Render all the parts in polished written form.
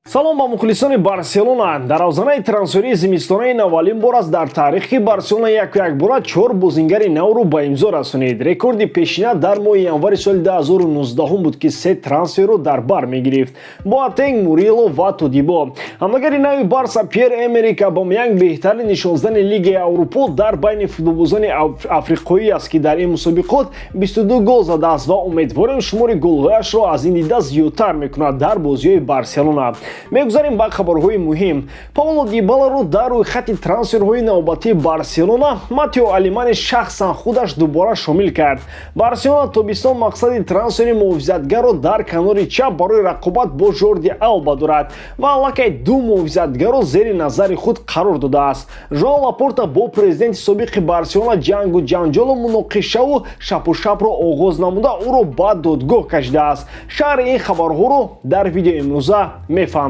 салом ба мухлисони Барселона. Дар авзанаи трансферии зимистонаи аввалин бор аст дар таърихи Барселона якбора 4 бозингари навро ба имзо расонид. Рекорди пешина дар моҳи январи соли 2019 буд ки 3 трансферро дар бар мегирифт. Боатенг, Мурило ва Тодибо. ҳамлагари нави Барса Пьер Эмерик Абамеянг беҳтарин нишонзани Лигаи Аврупо дар байни футболбозони африқоӣ аст ки дар ин мусобиқот 22 гол задааст ва умедворем шумори голҳояшро аз ин дида зиёдтар мекунад дар бозиҳои Барселона. Мегузарем ба хабарҳои муҳим. Пауло Дибаларо дар рӯи хатти трансферҳои навбатии Барселона Матео Алемани шахсан худаш дубора шомил кард. Барселона тобистон мақсади трансфери муҳофизатгарро дар канори чап барои рақобат бо Жорди Алба дорад ва аллакай 2 муҳофизатгарро зери назари худ қарор додааст. Жоан Лапорта бо президенти собиқи Барселона Ҷангу ҷанҷолу муноқишаву шапушапро оғоз намуда ӯро ба додгоҳ кашидааст. Шаҳри ин хабарҳоро дар видеои имрӯза мефаҳмед.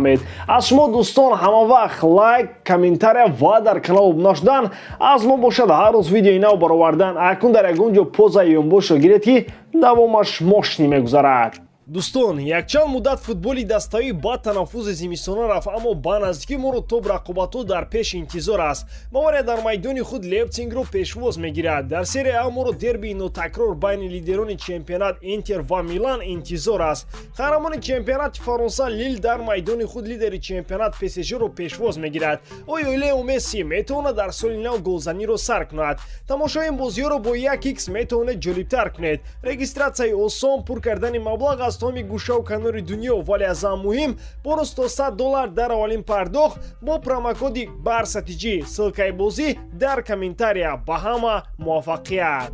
Аз шумо дӯстон ҳама вақт лайк, комментария ва дар канал обуна шудан аз мо бошад ҳар рӯз видеои нав баровардан. Акнун дар ягон ҷо поза ёнбошро гиред ки давомаш мошни мегузарад. Дӯстон, якчанд муддат футболи дастаҳоӣ ба танаффузи зимистона рафт, аммо ба наздикии моро тоб рақобатҳо дар пеш интизор аст. Бавария дар майдони худ Лейпцигро пешвоз мегирад. Дар серия А моро дербии нотакрор байни лидерони чемпионат Интер ва Милан интизор аст. қаҳрамони чемпионати Фаронса Лил дар майдони худ лидери чемпионат ПСЖро пешвоз мегирад. Оё Лео Месси метавонад дар соли нав голзаниро сар кунад? Тамошои ин бозиҳоро бо 1х метавонед ҷолибтар кунед. Регистратсияи осон, пур кардани маблағ аз томи гӯшаву канори дунё, вале аз ҳам муҳим бонус то $100 дар аввалин пардохт бо промокоди барсатиҷи ссилкаи бозӣ дар комментария. Ба ҳама муваффақият.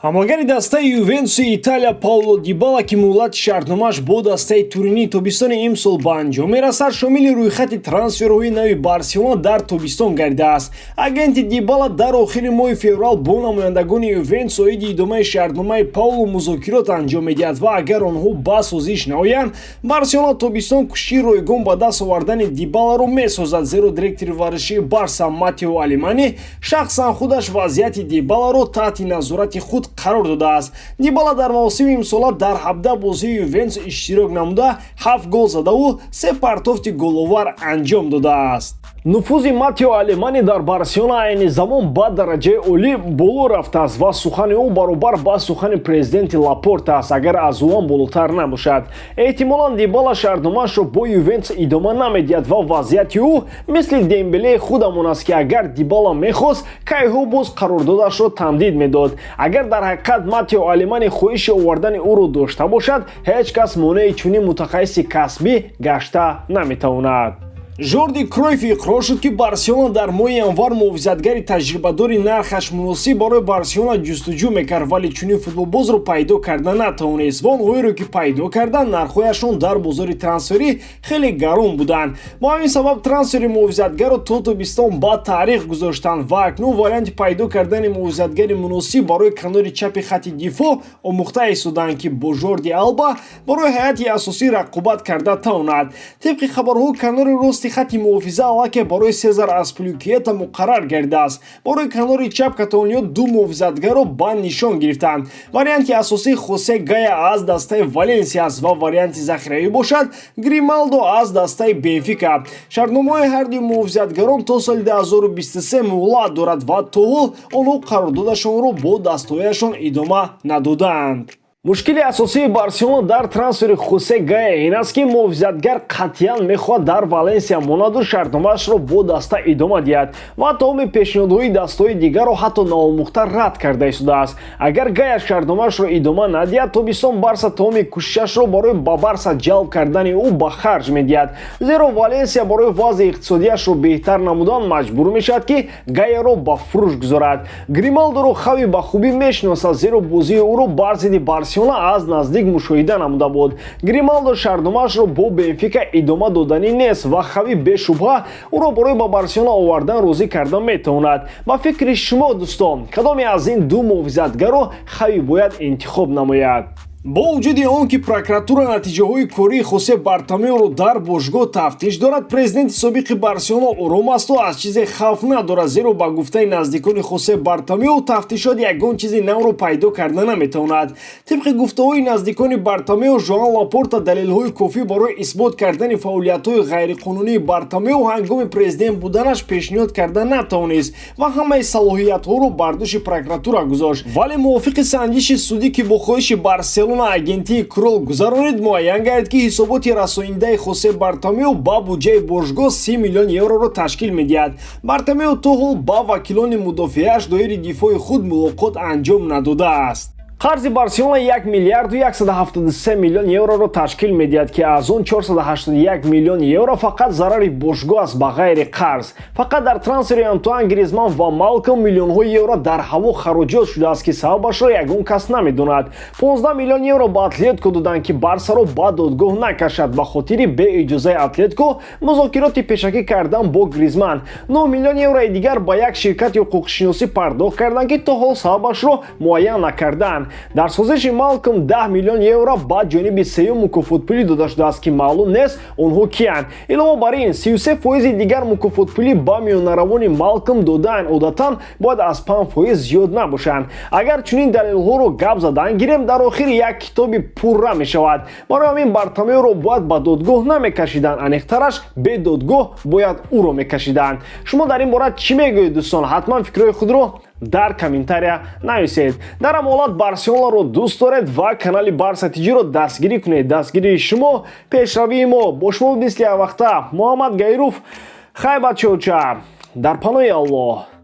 ҳамлагари дастаи Ювентуси Италия Пауло Дибала ки муҳлати шартномааш бо дастаи Турини тобистони имсол ба анҷом мерасад, шомили рӯйхати трансферҳои нави Барселона дар тобистон гардидааст. Агенти Дибала дар охири моҳи феврал бо намояндагони Ювентус оиди идомаи шартномаи Пауло музокирот анҷом медиҳад ва агар онҳо ба созиш наоянд, Барселона тобистон кӯшиши ройгон ба даст овардани Дибаларо месозад, зеро директори варзишии Барса Матео Алемани шахсан худаш вазъияти Дибаларо таҳти назорати худ қарор додааст. Дибала дар мавсими имсола дар 17 бозии Ювентус иштирок намуда 7 гол задаву 3 партофти головар анҷом додааст. нуфузи Матео Алемани дар Барселона айни замон ба дараҷаи олӣ боло рафтааст ва сухани ӯ баробар ба сухани президенти Лапорта аст, агар аз ӯ ҳам болотар набошад. Эҳтимолан Дибала шартномаашро бо Ювентус идома намедиҳад ва вазъияти ӯ мисли Дембелеи худамон аст ки агар Дибала мехост, кайҳо боз қарордодашро тамдид медод. Агар дар ҳақиқат Матео Алемани хоҳиши овардани ӯро дошта бошад, ҳеҷ кас монеи чунин мутахассиси касбӣ гашта наметавонад. Жорди Кройф иқрор шуд ки Барселона дар моҳи январ муҳофизатгари таҷрибадори нархаш муносиб барои Барселона ҷустуҷӯ мекард, вале чунин футболбозро пайдо карда натавонист. ва онҳоеро ки пайдо карданд, нархҳояшон дар бозори трансферӣ хеле гарон буданд. бо ҳамин сабаб трансфери муҳофизатгарро то тобистон ба таърих гузоштанд ва акнун варианти пайдо кардани муҳофизатгари муносиб барои канори чапи хатти дифоъ омӯхта истоданд ки бо Жорди Алба барои ҳайати асосӣ рақобат карда тавонад. тибқи хабарҳо канори рост хатти муҳофиза аллакай барои Сезар Аспиликуета муқаррар гардидааст. барои канори чап каталониё 2 муҳофизатгарро ба нишон гирифтанд. варианти асосии Хосе Гая аз дастаи Валенсия аст ва варианти захиравӣ бошад Грималдо аз дастаи Бенфика. шартномаҳои ҳарду муҳофизатгарон то соли 2023 муҳлат дорад ва то ҳол онҳо қарордодашонро бо дастаҳояшон идома надоданд. мушкили асосии Барселона дар трансфери Хосе Гая ин аст ки муҳофизатгар қатъиян мехоҳад дар Валенсия монаду шартномаашро бо даста идома диҳад ва тамоми пешниҳодҳои дастаҳои дигарро ҳатто наомӯхта рад карда истодааст. агар Гая шартномаашро идома надиҳад, тобистон Барса тамоми кӯшишашро барои ба Барса ҷалб кардани ӯ ба харҷ медиҳад, зеро Валенсия барои вазъи иқтисодиашро беҳтар намудан маҷбур мешавад ки Гаяро ба фурӯш гузорад. Грималдоро хави ба хубӣ мешиносад, зеро бозии ӯро бар зидди Барселона аз наздик мушоҳида намуда буд. Грималдо шартномаашро бо Бенфика идома доданӣ нест ва хави бешубҳа ӯро барои ба Барселона овардан розӣ карда метавонад. ба фикри шумо дӯстон, кадоме аз ин 2 муҳофизатгарро хави бояд интихоб намояд? бо вуҷуди он ки прокуратура натиҷаҳои кории хосе Бартомеуро дар бошгоҳ тафтиш дорад, президенти собиқи Барселона ором асту аз чизе хавф надорад, зеро ба гуфтаи наздикони хосе Бартомеу тафтишот ягон чизи навро пайдо карда наметавонад. тибқи гуфтаҳои наздикони Бартомеу, Жоан Лапорта далелҳои кофӣ барои исбот кардани фаъолиятҳои ғайриқонунии Бартомеу ҳангоми президент буданаш пешниҳод карда натавонист ва ҳамаи салоҳиятҳоро бар дӯши прокуратура гузошт. Вале мувофиқи санҷиши судӣ ки бо хоҳиши Барселона агентии Крол гузаронид, муайян гардид ки ҳисоботи расоиндаи хосе Бартомеу ба буҷаи бошгоҳ 30 миллион евроро ташкил медиҳад. Бартомеу то ҳол ба вакилони мудофиааш доири дифои худ мулоқот анҷом надодааст. қарзи Барселона 1 миллиард 173 миллион евроро ташкил медиҳад ки аз он 481 миллион евро фақат зарари бошгоҳ аст ба ғайри қарз. Фақат дар трансфери Антуан Гризман ва Малком миллионҳои евро дар ҳаво хароҷот шудааст ки сабабашро ягон кас намедонад. 15 миллион евро ба Атлетико доданд ки Барсаро ба додгоҳ накашад ба хотири беиҷозаи Атлетико музокироти пешакӣ кардан бо Гризман. 9 миллион еврои дигар ба як ширкати ҳуқуқшиносӣ пардохт карданд ки то ҳол сабабашро муайян накарданд. дар созиши Малком 10 миллион евро ба ҷониби сеюм мукофотпулӣ дода шудааст ки маълум нест онҳо киянд. Илова бар ин 33% дигар мукофотпулӣ ба миёнаравони Малком додаанд. одатан бояд аз 5% зиёд набошанд. агар чунин далелҳоро гап задан гирем, дар охир як китоби пурра мешавад. барои ҳамин Бартомеуро бояд ба додгоҳ намекашиданд, аниқтараш бе додгоҳ бояд ӯро мекашиданд. шумо дар ин бора чӣ мегӯед дӯстон? ҳатман фикрҳои худро дар комментария нависед. дар ҳам ҳолат Барселонаро дӯст доред ва канали Барса тиҷиро дастгирӣ кунед. дастгирии шумо пешравии мо. бо шумо мисли ҳар вақта Муҳаммад Гайруф. хай бачаҳоча, дар паноҳи Аллоҳ.